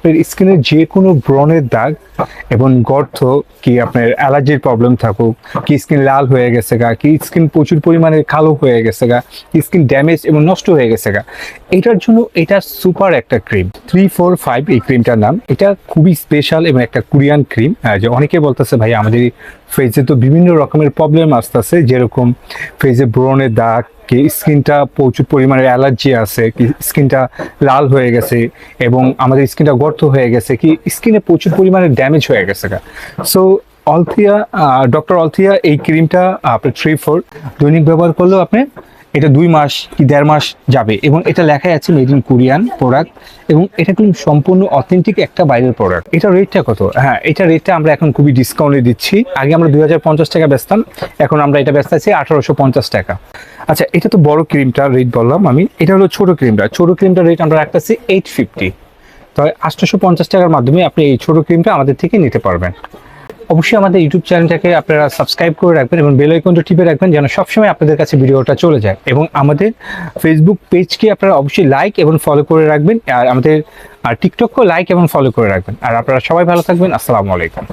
আপনার স্কিনের যে কোনো ব্রণের দাগ এবং গর্ত, কি আপনার অ্যালার্জির প্রবলেম থাকুক, কি স্কিন লাল হয়ে গেছে গা, কি স্কিন প্রচুর পরিমাণে কালো হয়ে গেছে গা, স্কিন ড্যামেজ এবং নষ্ট হয়ে গেছে গা, এটার জন্য এটা সুপার একটা ক্রিম। 345 এই ক্রিমটার নাম। এটা খুবই স্পেশাল এবং একটা কোরিয়ান ক্রিম। যে অনেকে বলতেছে ভাই আমাদের ফেসে তো বিভিন্ন রকমের প্রবলেম আসতেছে, যেরকম ফেসে ব্রণের দাগ, কি স্কিনটা প্রচুর পরিমাণে অ্যালার্জি আছে, কি স্কিনটা লাল হয়ে গেছে এবং আমাদের স্কিনটা গর্ত হয়ে গেছে, কি স্কিনে প্রচুর পরিমাণে ড্যামেজ হয়ে গেছে। সো অলথিয়া, ডক্টর অলথিয়া এই ক্রিমটা আপনার 3-4 দৈনিক ব্যবহার করলেও আপনি এটা 2 মাস কি 1.5 মাস যাবে এবং এটা লেখাই আছে মেড ইন কোরিয়ান প্রোডাক্ট এবং এটা কিন্তু সম্পূর্ণ অথেন্টিক একটা বাইরের প্রোডাক্ট। এটা রেটটা কত? হ্যাঁ, এটা রেটটা আমরা এখন খুবই ডিসকাউন্টে দিচ্ছি। আগে আমরা 2050 টাকা বেচতাম, এখন আমরা এটা বেচতেছি 1850 টাকা। আচ্ছা, এটা তো বড় ক্রিমটা রেট বললাম আমি, এটা হলো ছোট ক্রিমটা। ছোট ক্রিমটার রেট আমরা রাখতেছি 850। তো 850 টাকার মাধ্যমে আপনি এই ছোট ক্রিমটা আমাদের থেকে নিতে পারবেন। অবশ্যই আমাদের ইউটিউব চ্যানেলটাকে আপনারা সাবস্ক্রাইব করে রাখবেন এবং বেল আইকনটা টিপে রাখবেন যেন সবসময় আপনাদের কাছে ভিডিওটা চলে যায়। এবং আমাদের ফেসবুক পেজকে আপনারা অবশ্যই লাইক এবং ফলো করে রাখবেন, আর আমাদের টিকটককেও লাইক এবং ফলো করে রাখবেন। আর আপনারা সবাই ভালো থাকবেন। আসসালামু আলাইকুম।